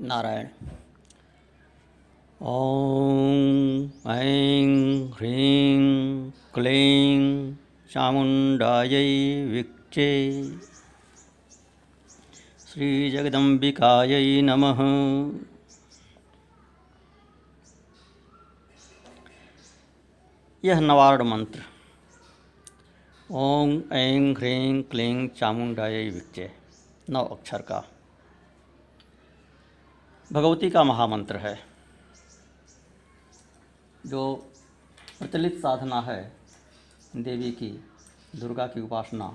नारायण। ॐ ऐं ह्रीं क्लीं चामुण्डायै विक्चे श्रीजगदम्बिकायै नमः। यह नवार्ड मंत्र ओम ऐं ह्रीं क्लीं चामुण्डायै विक्चे 9 अक्षर का भगवती का महामंत्र है। जो प्रचलित साधना है देवी की, दुर्गा की उपासना,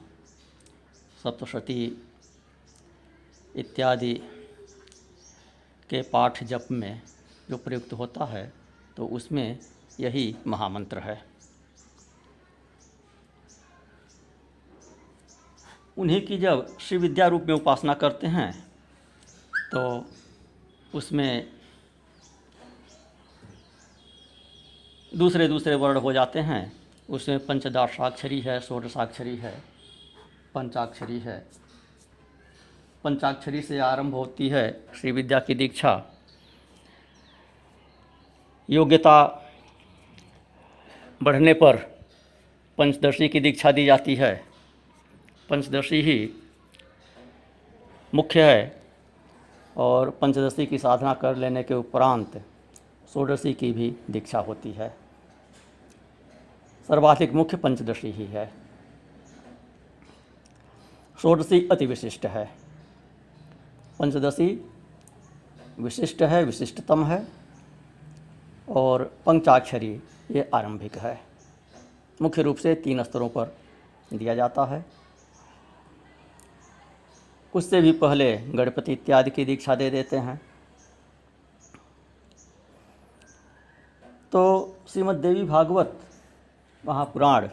सप्तशती इत्यादि के पाठ जप में जो प्रयुक्त होता है, तो उसमें यही महामंत्र है। उन्हीं की जब श्री विद्या रूप में उपासना करते हैं तो उसमें दूसरे दूसरे वर्ण हो जाते हैं। उसमें पंचदशाक्षरी है, षोडशाक्षरी है, पंचाक्षरी है। पंचाक्षरी से आरंभ होती है श्री विद्या की दीक्षा। योग्यता बढ़ने पर पंचदशी की दीक्षा दी जाती है। पंचदशी ही मुख्य है और पंचदशी की साधना कर लेने के उपरांत षोडशी की भी दीक्षा होती है। सर्वाधिक मुख्य पंचदशी ही है। षोडशी अति विशिष्ट है, पंचदशी विशिष्ट है, विशिष्टतम है, और पंचाक्षरी ये आरंभिक है। मुख्य रूप से 3 स्तरों पर दिया जाता है। उससे भी पहले गणपति इत्यादि की दीक्षा दे देते हैं। तो श्रीमद् देवी भागवत महापुराण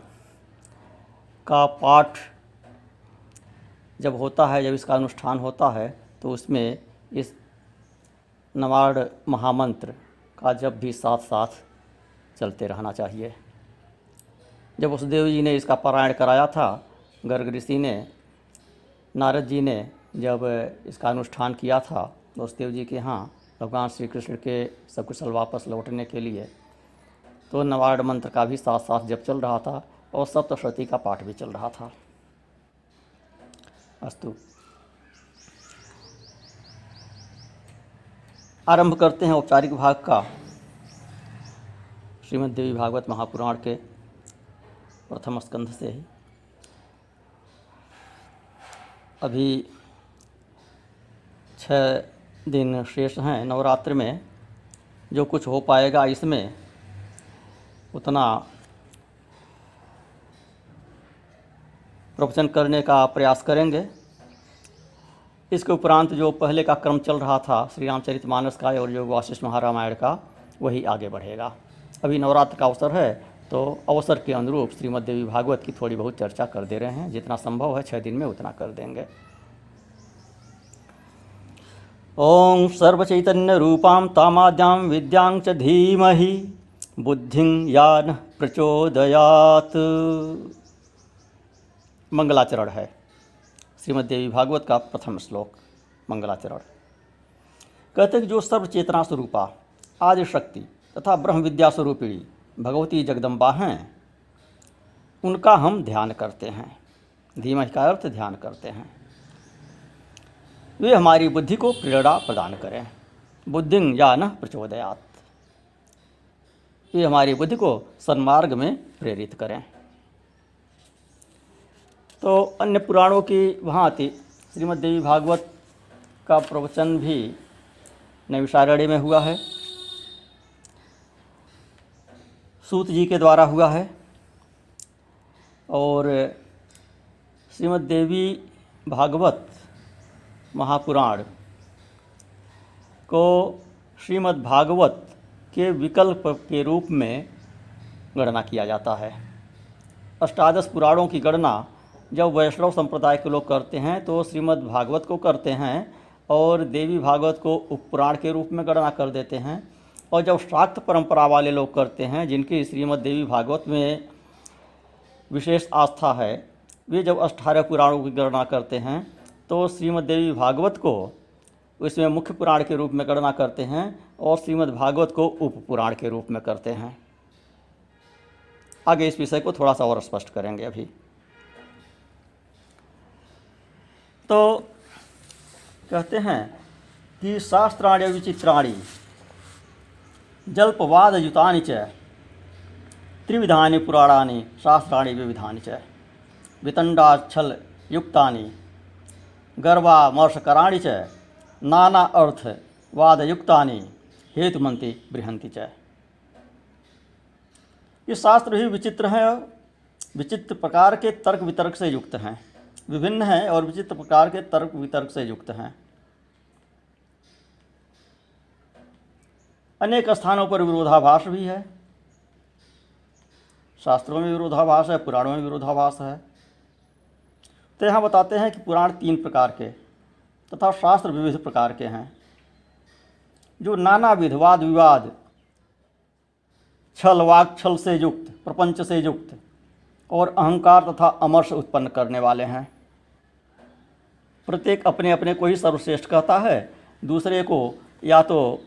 का पाठ जब होता है, जब इसका अनुष्ठान होता है, तो उसमें इस नवार्ड महामंत्र का जब भी साथ साथ चलते रहना चाहिए। जब वसुदेव जी ने इसका पारायण कराया था, गर्ग ऋषि ने, नारद जी ने जब इसका अनुष्ठान किया था वसुदेव जी के यहाँ भगवान श्री कृष्ण के सकुशल वापस लौटने के लिए, तो नवार्ड मंत्र का भी साथ साथ जप चल रहा था और सप्तशती का पाठ भी चल रहा था। अस्तु, आरंभ करते हैं औपचारिक भाग का श्रीमद् देवी भागवत महापुराण के प्रथम स्कंध से ही। अभी 6 दिन शेष हैं नवरात्र में। जो कुछ हो पाएगा इसमें उतना प्रवचन करने का प्रयास करेंगे। इसके उपरांत जो पहले का क्रम चल रहा था श्री रामचरितमानस का और योग वासिष्ठ महारामायण का, वही आगे बढ़ेगा। अभी नवरात्र का अवसर है तो अवसर के अनुरूप श्रीमद् देवी भागवत की थोड़ी बहुत चर्चा कर दे रहे हैं। जितना संभव है 6 दिन में उतना कर देंगे। ओं सर्वचैतन्य रूपां तामाद्यां विद्यां च धीमहि बुद्धिं या न प्रचोदयात्। मंगलाचरण है श्रीमद् देवी भागवत का प्रथम श्लोक। मंगलाचरण कहते हैं कि जो सर्वचेतना स्वरूपा आदि शक्ति तथा ब्रह्म विद्या स्वरूपिणी भगवती जगदम्बा हैं, उनका हम ध्यान करते हैं। धीमहि का अर्थ ध्यान करते हैं। वे हमारी बुद्धि को प्रेरणा प्रदान करें। बुद्धिं या न प्रचोदयात्, वे हमारी बुद्धि को सन्मार्ग में प्रेरित करें। तो अन्य पुराणों की भांति श्रीमद् देवी भागवत का प्रवचन भी नैमिषारण्य में हुआ है, सूत जी के द्वारा हुआ है। और श्रीमद् देवी भागवत महापुराण को श्रीमद् भागवत के विकल्प के रूप में गणना किया जाता है। अष्टादश पुराणों की गणना जब वैष्णव संप्रदाय के लोग करते हैं तो श्रीमद् भागवत को करते हैं और देवी भागवत को उपपुराण के रूप में गणना कर देते हैं। और जब शाक्त परंपरा वाले लोग करते हैं, जिनकी श्रीमद् देवी भागवत में विशेष आस्था है, वे जब 18 पुराणों की गणना करते हैं तो श्रीमद् देवी भागवत को उसमें मुख्य पुराण के रूप में गणना करते हैं और श्रीमद् भागवत को उप पुराण के रूप में करते हैं। आगे इस विषय को थोड़ा सा और स्पष्ट करेंगे अभी। तो कहते हैं कि शास्त्राण्य विचित्राणि जल्पवादयुतानि च त्रिविधानि पुराणानि शास्त्राणि विविधानि च वितंडाच्छल युक्तानि गर्वामर्शकराणि च नाना अर्थ वादयुक्तानि हेतुमन्ति बृहन्ति च। ये शास्त्र भी विचित्र हैं, विचित्र प्रकार के तर्क वितर्क से युक्त हैं, विभिन्न हैं और विचित्र प्रकार के तर्क वितर्क से युक्त हैं। अनेक स्थानों पर विरोधाभास भी है, शास्त्रों में विरोधाभास है, पुराणों में विरोधाभास है। तो यहाँ बताते हैं कि पुराण 3 प्रकार के तथा शास्त्र विविध प्रकार के हैं, जो नानाविध वाद विवाद, छल वाक छल से युक्त, प्रपंच से युक्त और अहंकार तथा अमर्ष उत्पन्न करने वाले हैं। प्रत्येक अपने अपने को ही सर्वश्रेष्ठ कहता है, दूसरे को या तो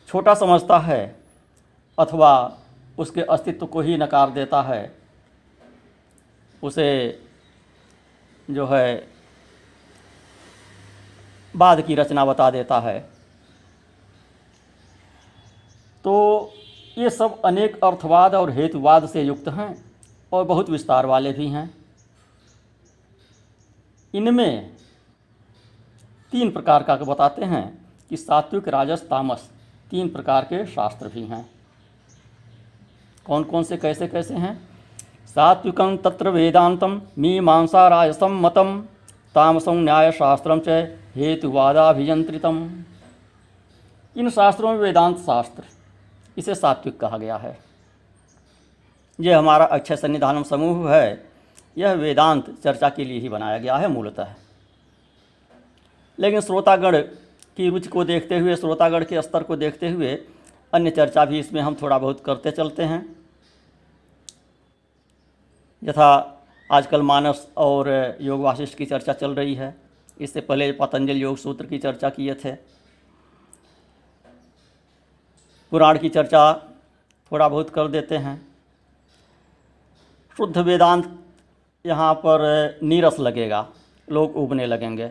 छोटा समझता है अथवा उसके अस्तित्व को ही नकार देता है, उसे जो है बाद की रचना बता देता है। तो ये सब अनेक अर्थवाद और हेतुवाद से युक्त हैं और बहुत विस्तार वाले भी हैं। इनमें 3 प्रकार का बताते हैं कि सात्विक राजस तामस 3 प्रकार के शास्त्र भी हैं। कौन कौन से कैसे कैसे हैं? सात्विकं तत्र वेदांतम मीमांसा राजसम मतम तामसं न्यायशास्त्रम च हेतुवादाभियंत्रितम। इन शास्त्रों में वेदांत शास्त्र, इसे सात्विक कहा गया है। यह हमारा अक्षय सन्निधानम समूह है, यह वेदांत चर्चा के लिए ही बनाया गया है मूलतः। लेकिन श्रोतागण की रुचि को देखते हुए, श्रोतागण के स्तर को देखते हुए अन्य चर्चा भी इसमें हम थोड़ा बहुत करते चलते हैं। यथा आजकल मानस और योग वासिष्ठ की चर्चा चल रही है, इससे पहले पतंजल योग सूत्र की चर्चा किए थे। पुराण की चर्चा थोड़ा बहुत कर देते हैं। शुद्ध वेदांत यहाँ पर नीरस लगेगा, लोग उबने लगेंगे।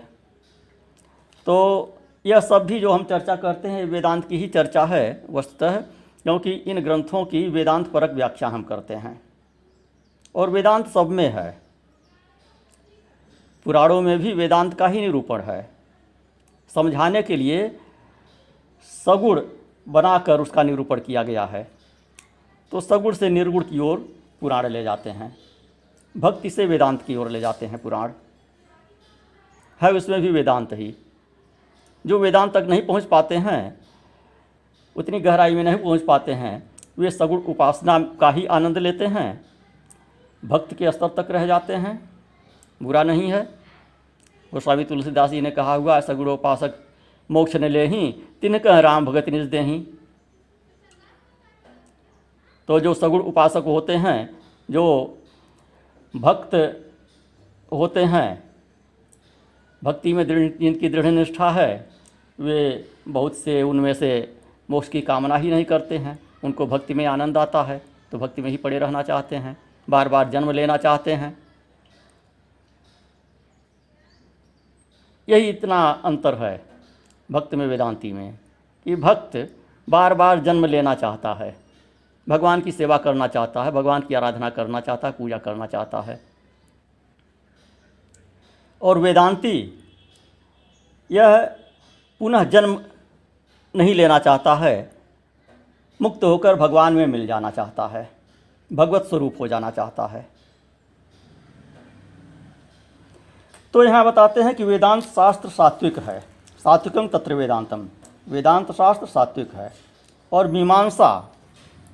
तो यह सब भी जो हम चर्चा करते हैं वेदांत की ही चर्चा है वस्तुतः, क्योंकि इन ग्रंथों की वेदांत परक व्याख्या हम करते हैं और वेदांत सब में है। पुराणों में भी वेदांत का ही निरूपण है। समझाने के लिए सगुण बनाकर उसका निरूपण किया गया है। तो सगुण से निर्गुण की ओर पुराण ले जाते हैं, भक्ति से वेदांत की ओर ले जाते हैं। पुराण है उसमें भी वेदांत ही। जो वेदांत तक नहीं पहुंच पाते हैं, उतनी गहराई में नहीं पहुंच पाते हैं, वे सगुण उपासना का ही आनंद लेते हैं, भक्त के स्तर तक रह जाते हैं। बुरा नहीं है। गोस्वामी तुलसीदास जी ने कहा हुआ, सगुणोपासक मोक्ष न लेहि तिनकह राम भगत निज देहि। तो जो सगुण उपासक होते हैं, जो भक्त होते हैं, भक्ति में जिनकी दृढ़ निष्ठा है, वे बहुत से उनमें से मोक्ष की कामना ही नहीं करते हैं। उनको भक्ति में आनंद आता है तो भक्ति में ही पड़े रहना चाहते हैं, बार बार जन्म लेना चाहते हैं। यही इतना अंतर है भक्त में वेदांती में कि भक्त बार बार जन्म लेना चाहता है, भगवान की सेवा करना चाहता है, भगवान की आराधना करना चाहता है, पूजा करना चाहता है। और वेदांती यह पुनः जन्म नहीं लेना चाहता है, मुक्त होकर भगवान में मिल जाना चाहता है, भगवत स्वरूप हो जाना चाहता है। तो यहाँ बताते हैं कि वेदांत शास्त्र सात्विक है। सात्विकम तत्र वेदांतम, वेदांत शास्त्र सात्विक है। और मीमांसा,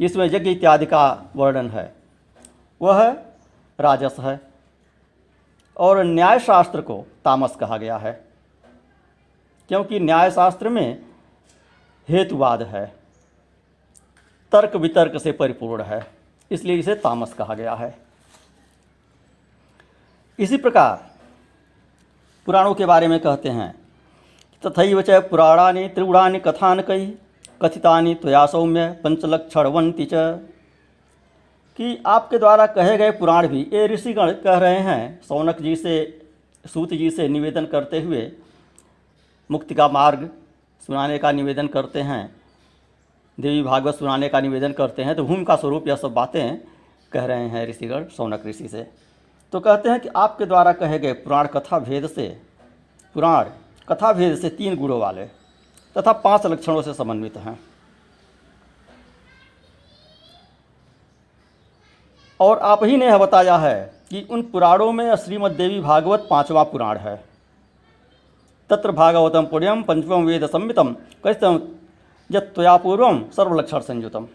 इसमें यज्ञ इत्यादि का वर्णन है, वह राजस है। और न्याय शास्त्र को तामस कहा गया है, क्योंकि न्याय शास्त्र में हेतुवाद है, तर्क वितर्क से परिपूर्ण है, इसलिए इसे तामस कहा गया है। इसी प्रकार पुराणों के बारे में कहते हैं तथैव च पुराणानि त्रिगुणानि कथानकै कथितानि त्वया सौम्य पंचलक्षणवन्ति च। कि आपके द्वारा कहे गए पुराण भी, ये ऋषिगण कह रहे हैं शौनक जी से, सूत जी से निवेदन करते हुए, मुक्ति का मार्ग सुनाने का निवेदन करते हैं, देवी भागवत सुनाने का निवेदन करते हैं। तो भूमि का स्वरूप यह सब बातें कह रहे हैं ऋषिगण शौनक ऋषि से। तो कहते हैं कि आपके द्वारा कहे गए पुराण कथा भेद से 3 गुणों वाले तथा 5 लक्षणों से समन्वित हैं। और आप ही ने यह बताया है कि उन पुराणों में श्रीमद् देवी भागवत 5वां पुराण है। तत्र भागवतम पुण्यम पंचमं वेद संहितम कथितम यत्त्वया पूर्वम सर्वलक्षण संयुतम।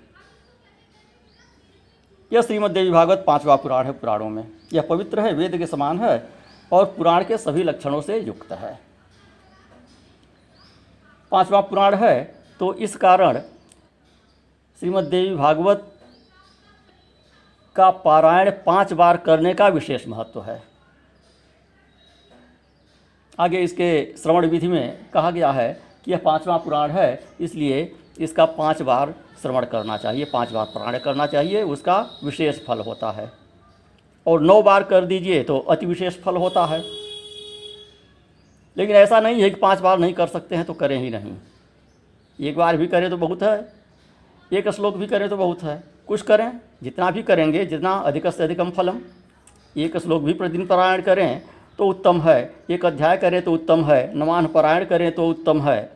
यह श्रीमद् देवी भागवत 5वां पुराण है पुराणों में। यह पवित्र है, वेद के समान है और पुराण के सभी लक्षणों से युक्त है। 5वां पुराण है तो इस कारण श्रीमद् देवी भागवत का पारायण 5 बार करने का विशेष महत्व है। आगे इसके श्रवण विधि में कहा गया है कि यह 5वां पुराण है, इसलिए इसका 5 बार श्रवण करना चाहिए, 5 बार पारायण करना चाहिए, उसका विशेष फल होता है। और 9 बार कर दीजिए तो अति विशेष फल होता है। लेकिन ऐसा नहीं है कि 5 बार नहीं कर सकते हैं तो करें ही नहीं। 1 बार भी करें तो बहुत है, 1 श्लोक भी करें तो बहुत है। कुछ करें, जितना भी करेंगे, जितना अधिक से अधिकम फलम। 1 श्लोक भी प्रतिदिन पारायण करें तो उत्तम है, 1 अध्याय करें तो उत्तम है, नवान पारायण करें तो उत्तम है,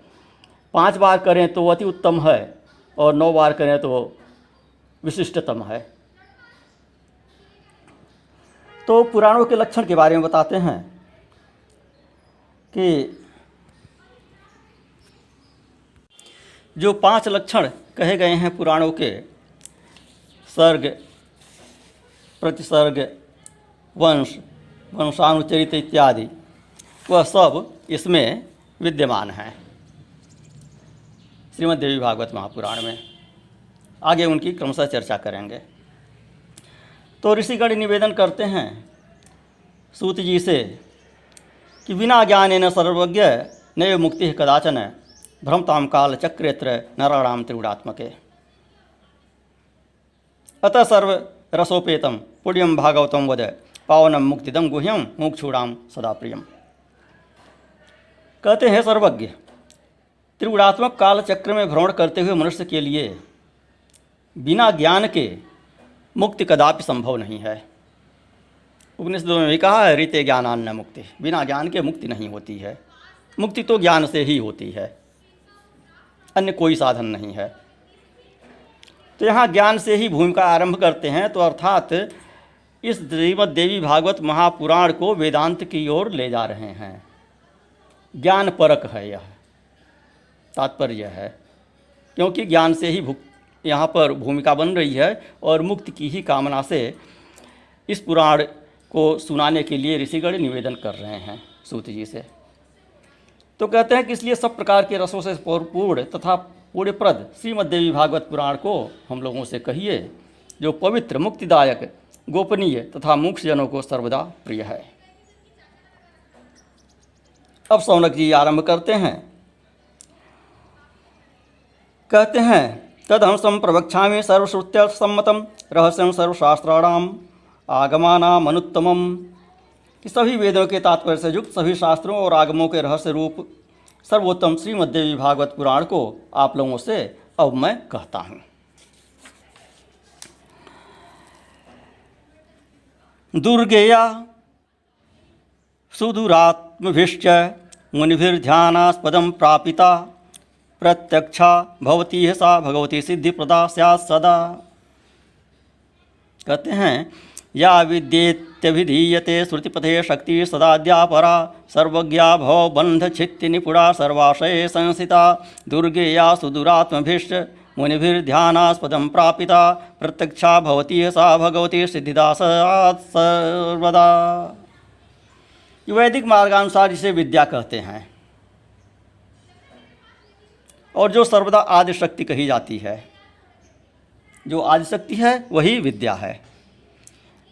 5 बार करें तो अति उत्तम है और 9 बार करें तो विशिष्टतम है। तो पुराणों के लक्षण के बारे में बताते हैं कि जो 5 लक्षण कहे गए हैं पुराणों के, सर्ग, प्रतिसर्ग, वंश, वंशानुचरित इत्यादि, वह सब इसमें विद्यमान हैं श्रीमद् देवी भागवत महापुराण में। आगे उनकी क्रमशः चर्चा करेंगे। तो ऋषिगण निवेदन करते हैं सूत जी से कि बिना ज्ञानेन सर्वज्ञ नैव मुक्ति कदाचन भ्रमतां काल चक्रेत्र नराणाम त्रिगुणात्मके। अतः सर्व रसोपेतम पुण्यम भागवतम वद पावनम मुक्तिदम गुह्यम मोक्षूणाम सदा प्रियम। कहते हैं सर्वज्ञ त्रिगुणात्मक काल चक्र में भ्रमण करते हुए मनुष्य के लिए बिना ज्ञान के मुक्ति कदापि संभव नहीं है। उपनिषदों में भी कहा है रीते ज्ञानान्न मुक्ति, बिना ज्ञान के मुक्ति नहीं होती है। मुक्ति तो ज्ञान से ही होती है, अन्य कोई साधन नहीं है। तो यहाँ ज्ञान से ही भूमिका आरंभ करते हैं। तो अर्थात इस श्रीमद् देवी भागवत महापुराण को वेदांत की ओर ले जा रहे हैं। ज्ञान परक है, यह तात्पर्य है, क्योंकि ज्ञान से ही यहाँ पर भूमिका बन रही है और मुक्ति की ही कामना से इस पुराण को सुनाने के लिए ऋषिगण निवेदन कर रहे हैं सूत जी से। तो कहते हैं कि इसलिए सब प्रकार के रसों से पूर्ण तथा पुण्यप्रद श्रीमद् देवी भागवत पुराण को हम लोगों से कहिए, जो पवित्र, मुक्तिदायक, गोपनीय तथा मोक्षजनों को सर्वदा प्रिय है। अब शौनक जी आरंभ करते हैं। कहते हैं तदहंसं प्रवक्ष्यामि सर्वश्रुत्य सम्मतम रहस्यं सर्वशास्त्राणाम आगमानाम अनुत्तमम। कि सभी वेदों के तात्पर्य से युक्त सभी शास्त्रों और आगमों के रहस्य रूप सर्वोत्तम श्रीमद् देवी भागवत पुराण को आप लोगों से अब मैं कहता हूँ। दुर्गेया सुदूरात्मभिश्च मुनिभिर्ध्यानास्पदं प्रापिता प्रत्यक्षा भवती है सा भगवती सिद्धिप्रदा स्यात् सदा। कहते हैं या विद्येत्यभिधीयते श्रुतिपथे शक्ति सदाद्यापरा सर्वज्ञा भव बंध छित्ति निपुणा सर्वाशये संसिता दुर्गेया सुदूरात्मभिश्च मुनिभिर्ध्यानास्पदं प्रापिता प्रत्यक्षा भवती है सा भगवती सिद्धिदा स्यात् सर्वदा। वैदिक मार्गानुसार इसे विद्या कहते हैं और जो सर्वदा आदि शक्ति कही जाती है, जो आदि शक्ति है वही विद्या है,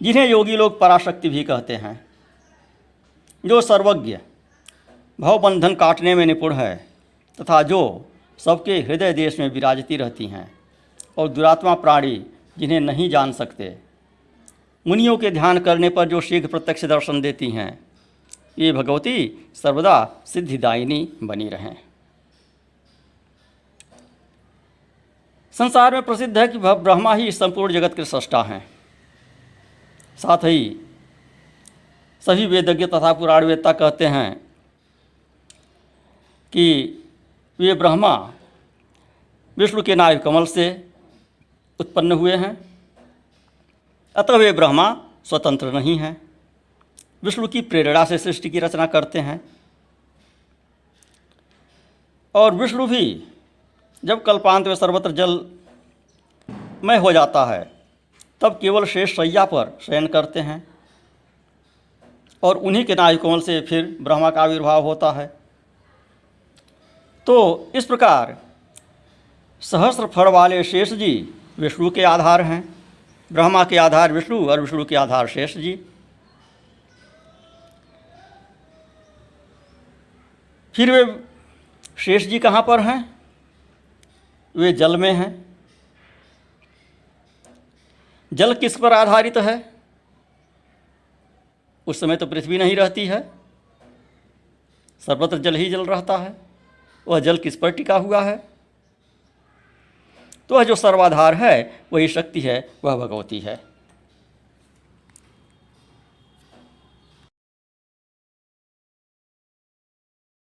जिन्हें योगी लोग पराशक्ति भी कहते हैं। जो सर्वज्ञ भवबंधन काटने में निपुण है तथा जो सबके हृदय देश में विराजती रहती हैं और दुरात्मा प्राणी जिन्हें नहीं जान सकते, मुनियों के ध्यान करने पर जो शीघ्र प्रत्यक्ष दर्शन देती हैं, ये भगवती सर्वदा सिद्धिदायिनी बनी रहें। संसार में प्रसिद्ध है कि ब्रह्मा ही संपूर्ण जगत के सृष्टा हैं। साथ ही सभी वेदज्ञ तथा पुराण वेदता कहते हैं कि वे ब्रह्मा विष्णु के नाभि कमल से उत्पन्न हुए हैं, अतः वे ब्रह्मा स्वतंत्र नहीं हैं, विष्णु की प्रेरणा से सृष्टि की रचना करते हैं। और विष्णु भी जब कल्पांत में सर्वत्र जलमय हो जाता है तब केवल शेष शैया पर शयन करते हैं और उन्हीं के नाभि कमल से फिर ब्रह्मा का आविर्भाव होता है। तो इस प्रकार सहस्र फण वाले शेष जी विष्णु के आधार हैं, ब्रह्मा के आधार विष्णु और विष्णु के आधार शेष जी। फिर वे शेष जी कहाँ पर हैं? वे जल में हैं। जल किस पर आधारित है? उस समय तो पृथ्वी नहीं रहती है, सर्वत्र जल ही जल रहता है। वह जल किस पर टिका हुआ है? तो वह जो सर्वाधार है वही शक्ति है, वह भगवती है।